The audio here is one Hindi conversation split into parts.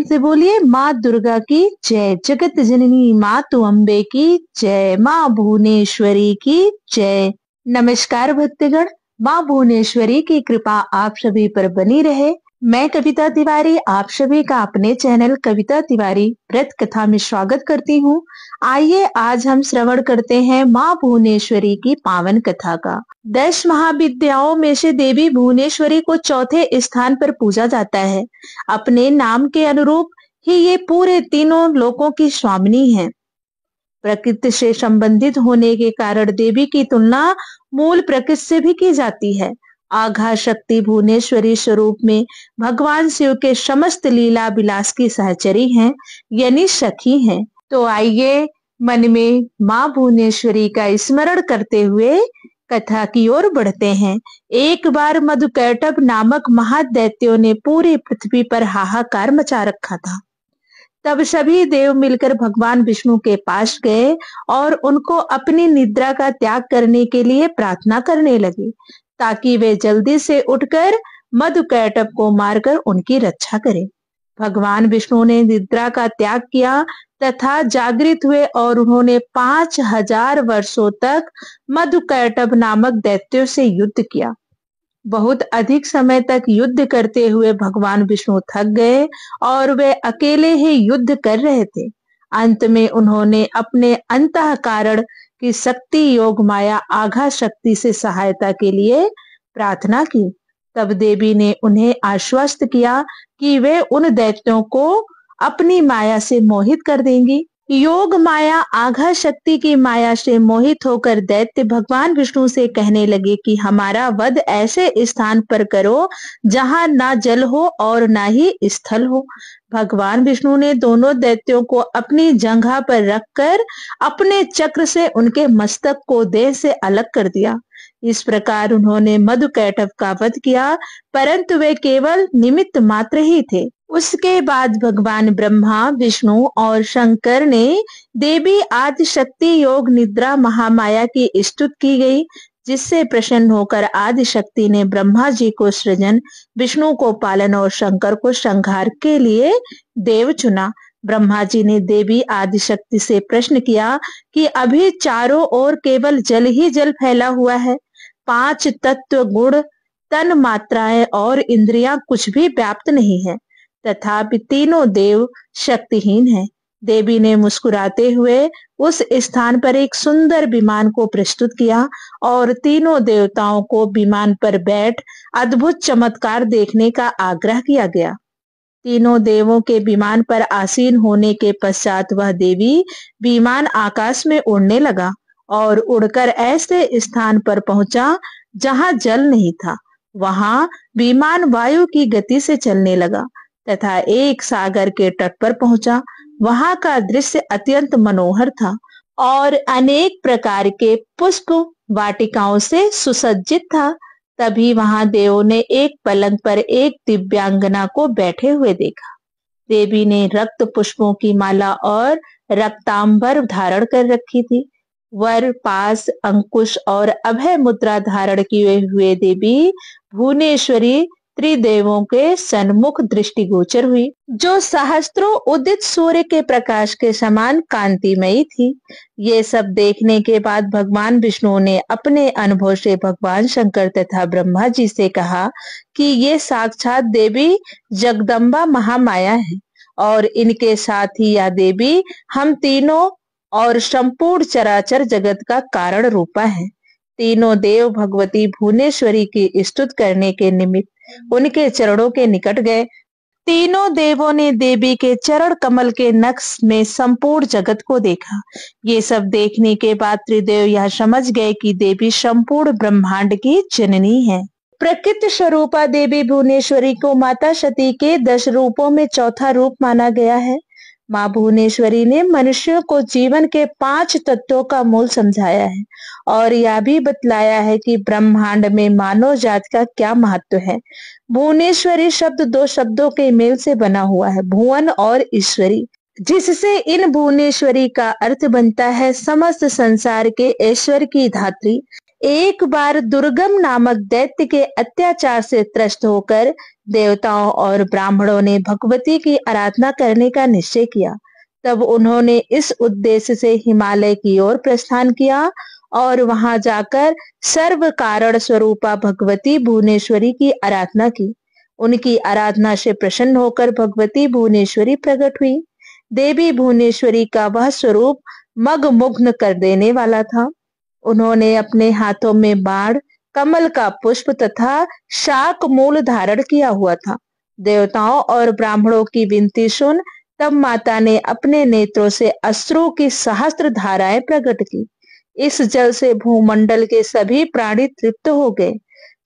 से बोलिए माँ दुर्गा की जय। जगत जननी मातु अम्बे की जय। माँ भुवनेश्वरी की जय। नमस्कार भक्तगण, माँ भुवनेश्वरी की कृपा आप सभी पर बनी रहे। मैं कविता तिवारी आप सभी का अपने चैनल कविता तिवारी व्रत कथा में स्वागत करती हूँ। आइए आज हम श्रवण करते हैं माँ भुवनेश्वरी की पावन कथा का। 10 महाविद्याओं में से देवी भुवनेश्वरी को चौथे स्थान पर पूजा जाता है। अपने नाम के अनुरूप ही ये पूरे तीनों लोकों की स्वामिनी है। प्रकृति से संबंधित होने के कारण देवी की तुलना मूल प्रकृति से भी की जाती है। आघा शक्ति भुवनेश्वरी स्वरूप में भगवान शिव के समस्त लीला विलास की सहचरी हैं, यानी सखी हैं। तो आइए मन में माँ भुवनेश्वरी का स्मरण करते हुए कथा की ओर बढ़ते हैं। एक बार मधुकैटभ नामक महादैत्यों ने पूरी पृथ्वी पर हाहाकार मचा रखा था। तब सभी देव मिलकर भगवान विष्णु के पास गए और उनको अपनी निद्रा का त्याग करने के लिए प्रार्थना करने लगे, ताकि वे जल्दी से उठकर मधुकैटभ को मारकर उनकी रक्षा करें। भगवान विष्णु ने निद्रा का त्याग किया तथा जागृत हुए और उन्होंने 5000 वर्षों तक मधुकैटभ नामक दैत्यों से युद्ध किया। बहुत अधिक समय तक युद्ध करते हुए भगवान विष्णु थक गए और वे अकेले ही युद्ध कर रहे थे। अंत में उन्होंने अपने अंतःकरण की शक्ति योग माया आघा शक्ति से सहायता के लिए प्रार्थना की। तब देवी ने उन्हें आश्वस्त किया कि वे उन दैत्यों को अपनी माया से मोहित कर देंगी। योग माया आघा शक्ति की माया से मोहित होकर दैत्य भगवान विष्णु से कहने लगे कि हमारा वध ऐसे स्थान पर करो जहां ना जल हो और ना ही स्थल हो। भगवान विष्णु ने दोनों दैत्यों को अपनी जंघा पर रखकर अपने चक्र से उनके मस्तक को देह से अलग कर दिया। इस प्रकार उन्होंने मधुकैटभ का वध किया, परंतु वे केवल निमित्त मात्र ही थे। उसके बाद भगवान ब्रह्मा, विष्णु और शंकर ने देवी आदि शक्ति योग निद्रा महामाया की स्तुति की गई, जिससे प्रसन्न होकर आदि शक्ति ने ब्रह्मा जी को सृजन, विष्णु को पालन और शंकर को संहार के लिए देव चुना। ब्रह्मा जी ने देवी आदि शक्ति से प्रश्न किया कि अभी चारों ओर केवल जल ही जल फैला हुआ है, 5 तत्व गुण तन मात्राएं और इंद्रियां कुछ भी व्याप्त नहीं है, तथापि तीनों देव शक्तिहीन हैं। देवी ने मुस्कुराते हुए उस स्थान पर एक सुंदर विमान को प्रस्तुत किया और तीनों देवताओं को विमान पर बैठ अद्भुत चमत्कार देखने का आग्रह किया गया। तीनों देवों के विमान पर आसीन होने के पश्चात वह देवी विमान आकाश में उड़ने लगा और उड़कर ऐसे स्थान पर पहुंचा जहां जल नहीं था। वहां विमान वायु की गति से चलने लगा तथा एक सागर के तट पर पहुंचा। वहां का दृश्य अत्यंत मनोहर था और अनेक प्रकार के पुष्प वाटिकाओं से सुसज्जित था। तभी वहां देवों ने एक पलंग पर एक दिव्यांगना को बैठे हुए देखा। देवी ने रक्त पुष्पों की माला और रक्तांबर धारण कर रखी थी। वर, पास, अंकुश और अभय मुद्रा धारण किए हुए देवी भुवनेश्वरी त्रिदेवों के सन्मुख दृष्टिगोचर हुई, जो सहस्त्रों उदित सूर्य के प्रकाश के समान कांतिमयी थी। ये सब देखने के बाद भगवान विष्णु ने अपने अनुभव से भगवान शंकर तथा ब्रह्मा जी से कहा कि ये साक्षात देवी जगदम्बा महामाया है और इनके साथ ही यह देवी हम तीनों और संपूर्ण चराचर जगत का कारण रूपा है। तीनों देव भगवती भुवनेश्वरी की स्तुति करने के निमित्त उनके चरणों के निकट गए। तीनों देवों ने देवी के चरण कमल के नक्श में संपूर्ण जगत को देखा। ये सब देखने के बाद त्रिदेव यह समझ गए कि देवी संपूर्ण ब्रह्मांड की जननी है। प्रकृति स्वरूपा देवी भुवनेश्वरी को माता सती के 10 रूपों में चौथा रूप माना गया है। माँ भुवनेश्वरी ने मनुष्यों को जीवन के 5 तत्वों का मूल समझाया है और यह भी बतलाया है कि ब्रह्मांड में मानव जाति का क्या महत्व है। भुवनेश्वरी शब्द 2 शब्दों के मेल से बना हुआ है, भुवन और ईश्वरी, जिससे इन भुवनेश्वरी का अर्थ बनता है समस्त संसार के ऐश्वर्य की धात्री। एक बार दुर्गम नामक दैत्य के अत्याचार से त्रस्त होकर देवताओं और ब्राह्मणों ने भगवती की आराधना करने का निश्चय किया। तब उन्होंने इस उद्देश्य से हिमालय की ओर प्रस्थान किया और वहां जाकर सर्व कारण स्वरूपा भगवती भुवनेश्वरी की आराधना की। उनकी आराधना से प्रसन्न होकर भगवती भुवनेश्वरी प्रकट हुई। देवी भुवनेश्वरी का वह स्वरूप मगमुग्ध कर देने वाला था। उन्होंने अपने हाथों में बाण, कमल का पुष्प तथा शाक मूल धारण किया हुआ था। देवताओं और ब्राह्मणों की विनती सुन तब माता ने अपने नेत्रों से अश्रु की सहस्त्र धाराएं प्रकट की। इस जल से भूमंडल के सभी प्राणी तृप्त हो गए।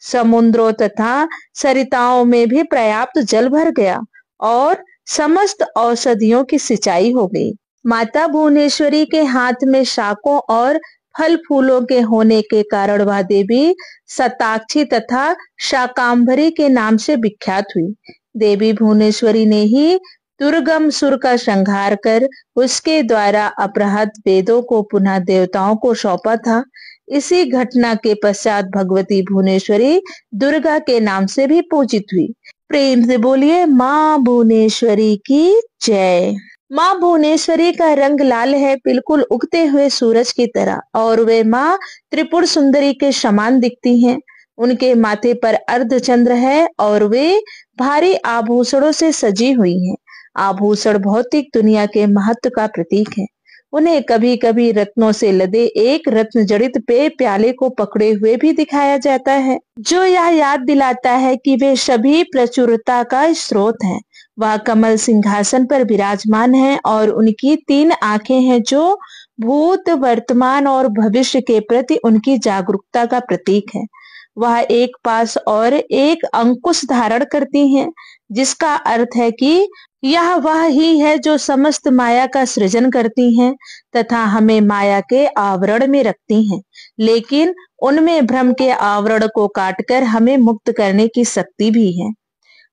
समुद्रों तथा सरिताओं में भी पर्याप्त जल भर गया और समस्त औषधियों की सिंचाई हो गई। माता भुवनेश्वरी के हाथ में शाकों और फल फूलों के होने के कारण वह देवी शताक्षी तथा शाकांभरी के नाम से विख्यात हुई। देवी भुवनेश्वरी ने ही दुर्गम सुर का संहार कर उसके द्वारा अपहृत वेदों को पुनः देवताओं को सौंपा था। इसी घटना के पश्चात भगवती भुवनेश्वरी दुर्गा के नाम से भी पूजित हुई। प्रेम से बोलिए माँ भुवनेश्वरी की जय। माँ भुवनेश्वरी का रंग लाल है, बिल्कुल उगते हुए सूरज की तरह, और वे माँ त्रिपुर सुंदरी के समान दिखती हैं। उनके माथे पर अर्धचंद्र है और वे भारी आभूषणों से सजी हुई हैं। आभूषण भौतिक दुनिया के महत्व का प्रतीक है। उन्हें कभी कभी रत्नों से लदे एक रत्न जड़ित पेय प्याले को पकड़े हुए भी दिखाया जाता है, जो यह याद दिलाता है कि वे सभी प्रचुरता का स्रोत हैं। वह कमल सिंहासन पर विराजमान है और उनकी 3 आंखें हैं, जो भूत, वर्तमान और भविष्य के प्रति उनकी जागरूकता का प्रतीक है। वह एक पास और एक अंकुश धारण करती हैं, जिसका अर्थ है कि यह वह ही है जो समस्त माया का सृजन करती हैं तथा हमें माया के आवरण में रखती हैं, लेकिन उनमें भ्रम के आवरण को काटकर हमें मुक्त करने की शक्ति भी है।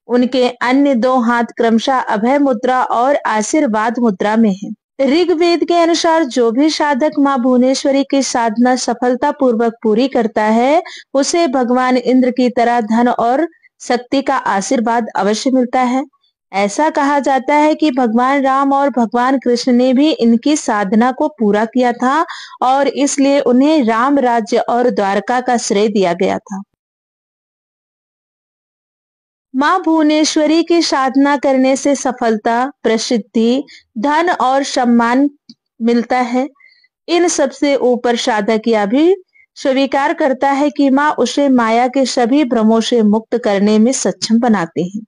उनके अन्य 2 हाथ क्रमशः अभय मुद्रा और आशीर्वाद मुद्रा में है। ऋग्वेद के अनुसार जो भी साधक माँ भुवनेश्वरी की साधना सफलता पूर्वक पूरी करता है, उसे भगवान इंद्र की तरह धन और शक्ति का आशीर्वाद अवश्य मिलता है। ऐसा कहा जाता है कि भगवान राम और भगवान कृष्ण ने भी इनकी साधना को पूरा किया था और इसलिए उन्हें राम राज्य और द्वारका का श्रेय दिया गया था। माँ भुवनेश्वरी की साधना करने से सफलता, प्रसिद्धि, धन और सम्मान मिलता है। इन सबसे ऊपर साधक यह भी स्वीकार करता है कि माँ उसे माया के सभी भ्रमों से मुक्त करने में सक्षम बनाते हैं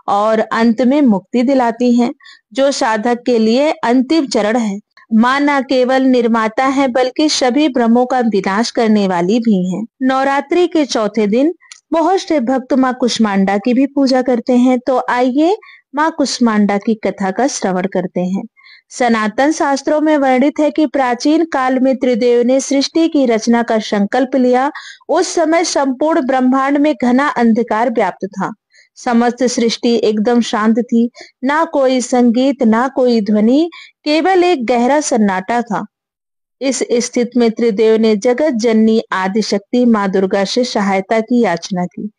और अंत में मुक्ति दिलाती हैं, जो साधक के लिए अंतिम चरण है। माँ न केवल निर्माता है बल्कि सभी भ्रमों का विनाश करने वाली भी है। नवरात्रि के चौथे दिन बहुत से भक्त माँ कुष्मांडा की भी पूजा करते हैं। तो आइए माँ कुष्मांडा की कथा का श्रवण करते हैं। सनातन शास्त्रों में वर्णित है कि प्राचीन काल में त्रिदेव ने सृष्टि की रचना का संकल्प लिया। उस समय संपूर्ण ब्रह्मांड में घना अंधकार व्याप्त था। समस्त सृष्टि एकदम शांत थी, ना कोई संगीत, ना कोई ध्वनि, केवल एक गहरा सन्नाटा था। इस स्थिति में त्रिदेव ने जगत जननी आदि शक्ति माँ दुर्गा से सहायता की याचना की।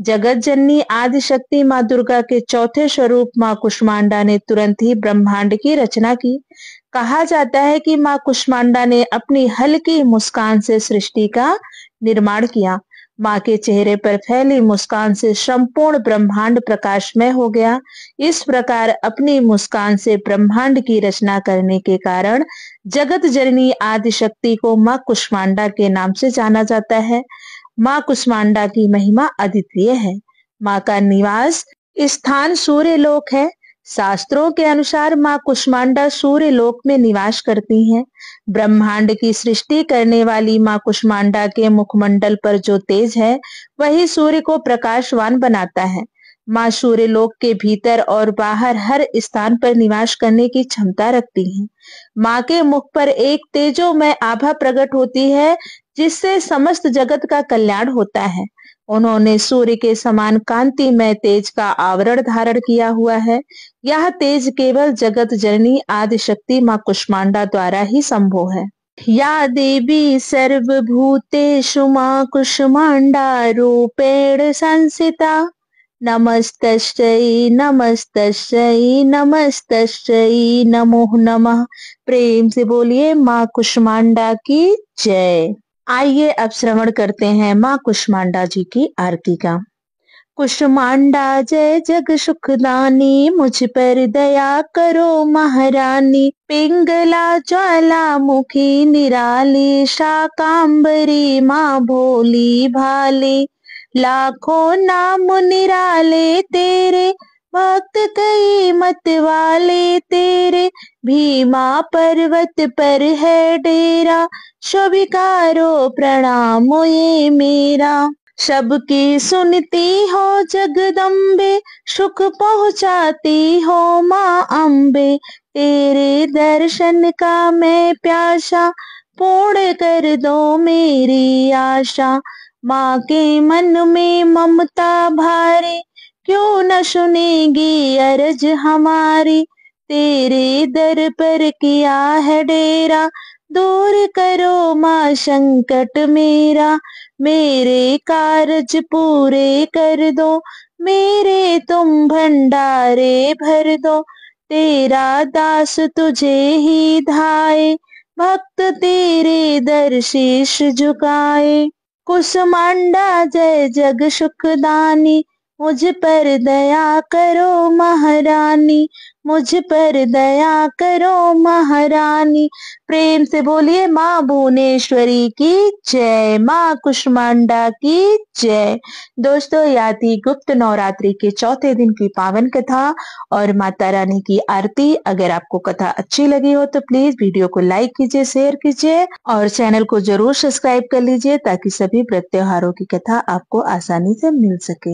जगत जननी आदि शक्ति माँ दुर्गा के चौथे स्वरूप माँ कुष्मांडा ने तुरंत ही ब्रह्मांड की रचना की। कहा जाता है कि माँ कुष्मांडा ने अपनी हल्की मुस्कान से सृष्टि का निर्माण किया। माँ के चेहरे पर फैली मुस्कान से संपूर्ण ब्रह्मांड प्रकाशमय हो गया। इस प्रकार अपनी मुस्कान से ब्रह्मांड की रचना करने के कारण जगत जननी आदि शक्ति को माँ कुष्मांडा के नाम से जाना जाता है। माँ कुष्मांडा की महिमा अद्वितीय है। माँ का निवास स्थान सूर्य लोक है। शास्त्रों के अनुसार माँ कुष्मांडा सूर्य लोक में निवास करती हैं। ब्रह्मांड की सृष्टि करने वाली माँ कुष्मांडा के मुखमंडल पर जो तेज है, वही सूर्य को प्रकाशवान बनाता है। माँ सूर्य लोक के भीतर और बाहर हर स्थान पर निवास करने की क्षमता रखती हैं। माँ के मुख पर एक तेजोमय आभा प्रकट होती है, जिससे समस्त जगत का कल्याण होता है। उन्होंने सूर्य के समान कांतिमय तेज का आवरण धारण किया हुआ है। यह तेज केवल जगत जननी आदि शक्ति माँ कुष्मांडा द्वारा ही संभव है। या देवी सर्वभूतेषु माँ कुष्मांडा रूपेण संस्थिता नमस्तस्यै नमस्तस्यै नमस्तस्यै नमो नमः। प्रेम से बोलिए माँ कुष्मांडा की जय। आइए अब श्रवण करते हैं माँ कुष्मांडा जी की आरती का। कुष्मांडा जय जग सुखदानी, मुझ पर दया करो महारानी। पिंगला ज्वालामुखी निराली, शाकांबरी माँ भोली भाली। लाखों नाम निराले तेरे, भक्त कई मत वाले तेरे। भीमा पर्वत पर है डेरा, स्वीकारो प्रणाम ये मेरा। सबकी सुनती हो जगदम्बे, सुख पहुँचाती हो माँ अम्बे। तेरे दर्शन का मैं प्यासा, पूर्ण कर दो मेरी आशा। माँ के मन में ममता भारी, क्यों न सुनेगी अर्ज हमारी। तेरे दर पर किया है डेरा, दूर करो माँ संकट मेरा। मेरे कारज पूरे कर दो, मेरे तुम भंडारे भर दो। तेरा दास तुझे ही धाए, भक्त तेरे दर शीश झुकाए। कुसुमांडा जय जग सुखदानी, मुझ पर दया करो महारानी। मुझ पर दया करो महारानी। प्रेम से बोलिए माँ भुवनेश्वरी की जय, माँ कुष्मांडा की जय। दोस्तों, यह थी गुप्त नवरात्रि के चौथे दिन की पावन कथा और माता रानी की आरती। अगर आपको कथा अच्छी लगी हो तो प्लीज वीडियो को लाइक कीजिए, शेयर कीजिए और चैनल को जरूर सब्सक्राइब कर लीजिए ताकि सभी व्रत त्योहारों की कथा आपको आसानी से मिल सके।